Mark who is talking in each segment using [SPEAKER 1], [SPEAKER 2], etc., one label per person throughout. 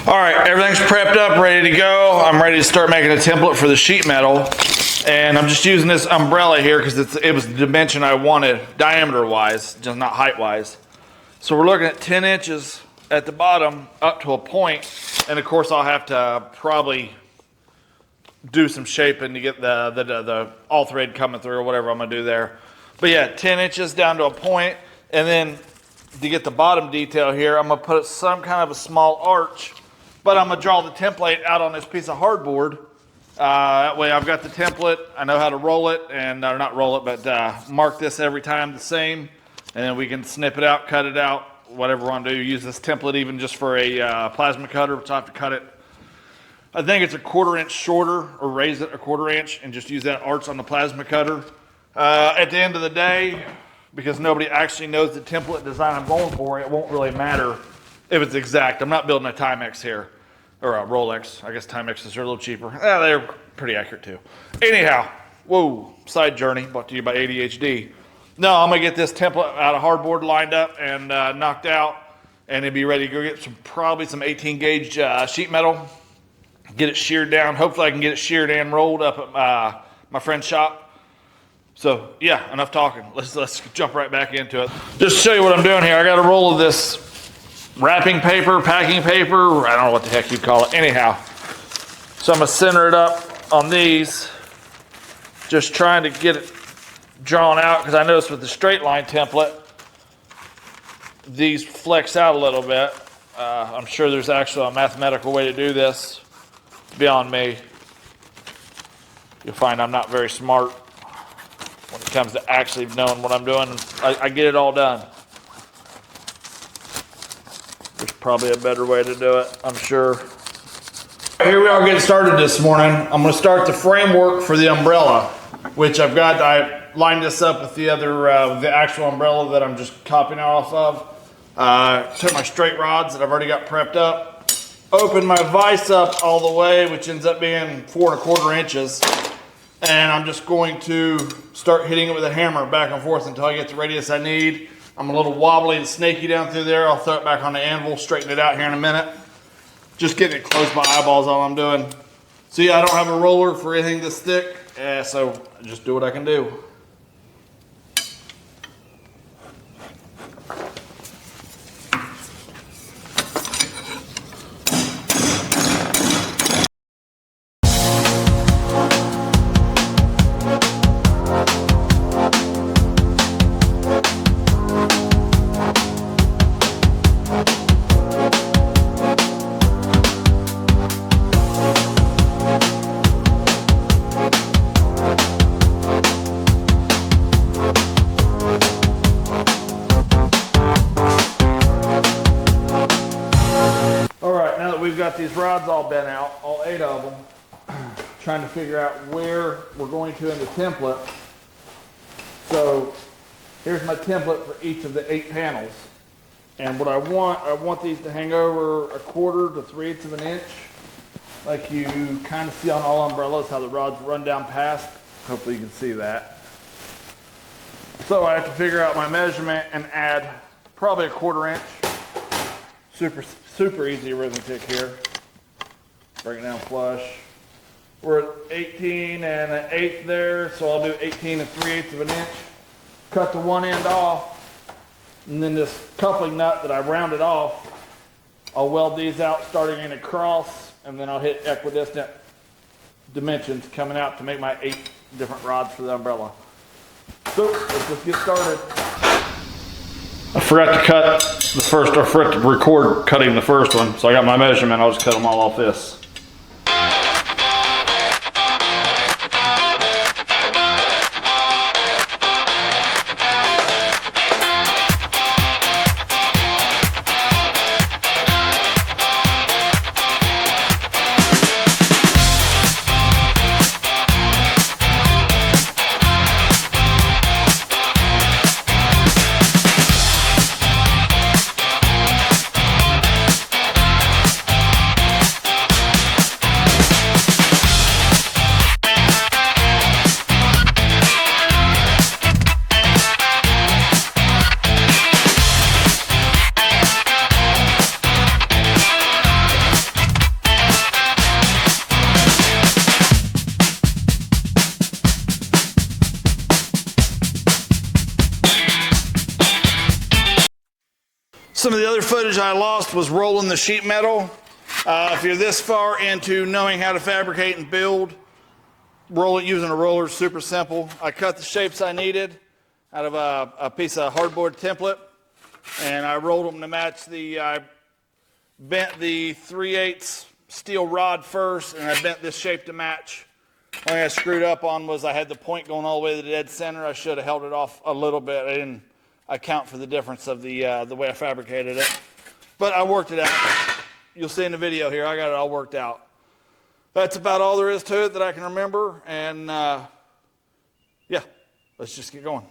[SPEAKER 1] All right, everything's prepped up, ready to go. I'm ready to start making a template for the sheet metal. And I'm just using this umbrella here because it was the dimension I wanted, diameter-wise, just not height-wise. So we're looking at 10 inches at the bottom up to a point. And of course, I'll have to probably do some shaping to get the all thread coming through or whatever I'm gonna do there. But yeah, 10 inches down to a point. And then to get the bottom detail here, I'm gonna put some kind of a small arch, but I'm gonna draw the template out on this piece of hardboard. That way I've got the template, I know how to roll it, and or not roll it, but mark this every time the same, and then we can snip it out, cut it out, whatever we want to do. Use this template even just for a plasma cutter, which I have to cut it. I think it's a 1/4 inch shorter, or raise it a 1/4 inch, and just use that arch on the plasma cutter. At the end of the day, because nobody actually knows the template design I'm going for, it won't really matter if it's exact. I'm not building a Timex here, or a Rolex. I guess Timexes are a little cheaper. They're pretty accurate too. Anyhow, whoa, side journey brought to you by ADHD. No, I'm gonna get this template out of hardboard lined up and knocked out, and it'd be ready to go get probably some 18 gauge sheet metal, get it sheared down. Hopefully I can get it sheared and rolled up at my friend's shop. So yeah, enough talking. Let's jump right back into it. Just to show you what I'm doing here, I got a roll of this wrapping paper, packing paper, I don't know what the heck you call it. Anyhow, so I'm gonna center it up on these, just trying to get it drawn out, because I noticed with the straight line template, these flex out a little bit. I'm sure there's actually a mathematical way to do this. It's beyond me. You'll find I'm not very smart when it comes to actually knowing what I'm doing. I get it all done. There's probably a better way to do it, I'm sure. Here we are getting started this morning. I'm going to start the framework for the umbrella, which I've got. I lined this up with the other, the actual umbrella that I'm just copying off of. Took my straight rods that I've already got prepped up, opened my vise up all the way, which ends up being 4 1/4 inches. And I'm just going to start hitting it with a hammer back and forth until I get the radius I need. I'm a little wobbly and snaky down through there. I'll throw it back on the anvil, straighten it out here in a minute. Just getting it close to my eyeballs, all I'm doing. See, I don't have a roller for anything this thick, so I just do what I can do. These rods all bent out, all 8 of them, trying to figure out where we're going to in the template. So here's my template for each of the 8 panels. And what I want these to hang over 1/4 to 3/8 of an inch, like you kind of see on all umbrellas, how the rods run down past. Hopefully you can see that. So I have to figure out my measurement and add probably 1/4 inch. Super easy arithmetic here. Bring it down flush. We're at 18 and 1/8 there, so I'll do 18 and 3/8 of an inch. Cut the one end off, and then this coupling nut that I rounded off, I'll weld these out starting in a cross, and then I'll hit equidistant dimensions coming out to make my 8 different rods for the umbrella. So let's just get started. I forgot to cut the first, or forgot to record cutting the first one, so I got my measurement. I'll just cut them all off this. footage I lost was rolling the sheet metal. If you're this far into knowing how to fabricate and build, roll it using a roller is super simple. I cut the shapes I needed out of a piece of hardboard template, and I rolled them to match I bent the 3/8 steel rod first, and I bent this shape to match. Only thing I screwed up on was I had the point going all the way to the dead center. I should have held it off a little bit. I didn't account for the difference of the way I fabricated it. But I worked it out. You'll see in the video here, I got it all worked out. That's about all there is to it that I can remember. And yeah, let's just get going.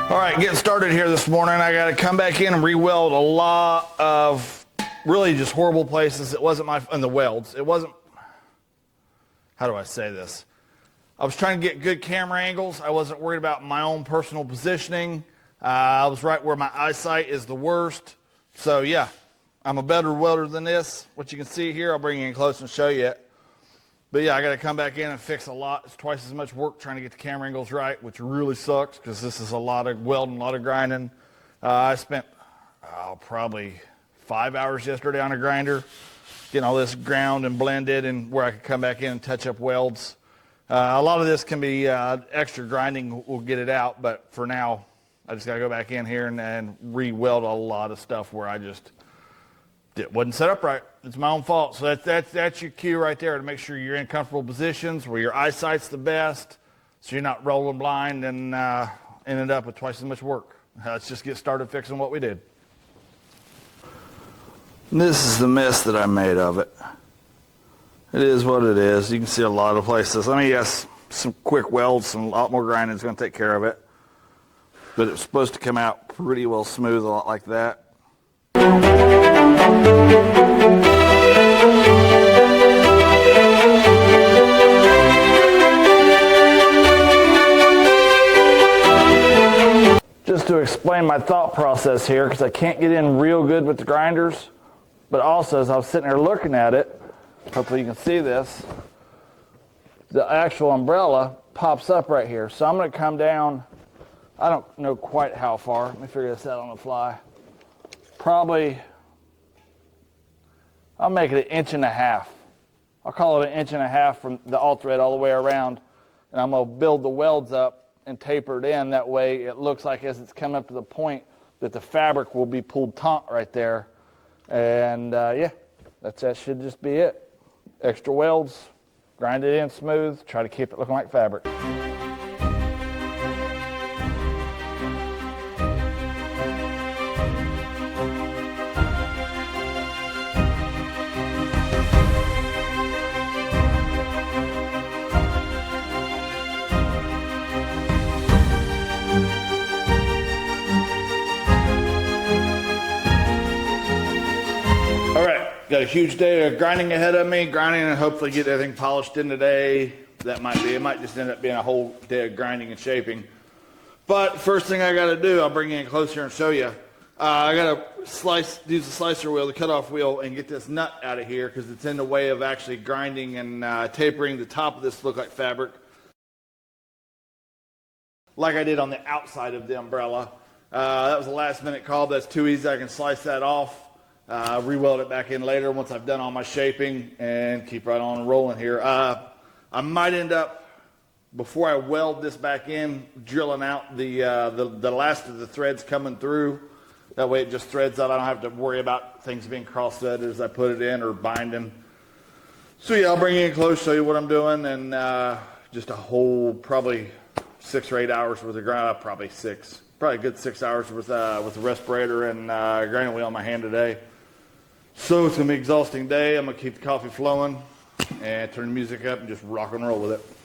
[SPEAKER 1] All right, getting started here this morning. I got to come back in and re-weld a lot of really just horrible places. It wasn't in the welds. It wasn't, how do I say this? I was trying to get good camera angles. I wasn't worried about my own personal positioning. I was right where my eyesight is the worst. So yeah, I'm a better welder than this. What you can see here, I'll bring you in close and show you it. But yeah, I got to come back in and fix a lot. It's twice as much work trying to get the camera angles right, which really sucks because this is a lot of welding, a lot of grinding. I spent probably 5 hours yesterday on a grinder, getting all this ground and blended and where I could come back in and touch up welds. A lot of this can be extra grinding will get it out, but for now, I just got to go back in here and re-weld a lot of stuff where it wasn't set up right. It's my own fault. So that's your cue right there to make sure you're in comfortable positions where your eyesight's the best, so you're not rolling blind and ended up with twice as much work. Let's just get started fixing what we did. This is the mess that I made of it. It is what it is. You can see a lot of places. Let me guess, some quick welds, a lot more grinding is going to take care of it. But it's supposed to come out pretty well smooth, a lot like that. Just to explain my thought process here, because I can't get in real good with the grinders, but also as I was sitting there looking at it, hopefully you can see this, the actual umbrella pops up right here. So I'm going to come down, I don't know quite how far, let me figure this out on the fly. Probably, I'll make it 1.5 inches. I'll call it 1.5 inches from the all thread all the way around, and I'm going to build the welds up and taper it in. That way it looks like as it's coming up to the point that the fabric will be pulled taut right there. And yeah, that should just be it. Extra welds, grind it in smooth, try to keep it looking like fabric. Got a huge day of grinding ahead of me, grinding and hopefully get everything polished in today. It might just end up being a whole day of grinding and shaping. But first thing I got to do, I'll bring you in closer and show you. I got to use the slicer wheel, the cutoff wheel, and get this nut out of here because it's in the way of actually grinding and tapering the top of this to look like fabric. Like I did on the outside of the umbrella. That was a last minute call, but that's too easy. I can slice that off. re-weld it back in later once I've done all my shaping, and keep right on rolling here. I might end up, before I weld this back in, drilling out the last of the threads coming through. That way it just threads out. I don't have to worry about things being cross-threaded as I put it in or binding. So yeah, I'll bring you in close, show you what I'm doing, and just a whole probably 6 or 8 hours worth of grind. Probably a good 6 hours with the respirator and grinding wheel in my hand today. So it's gonna be an exhausting day. I'm gonna keep the coffee flowing and turn the music up and just rock and roll with it.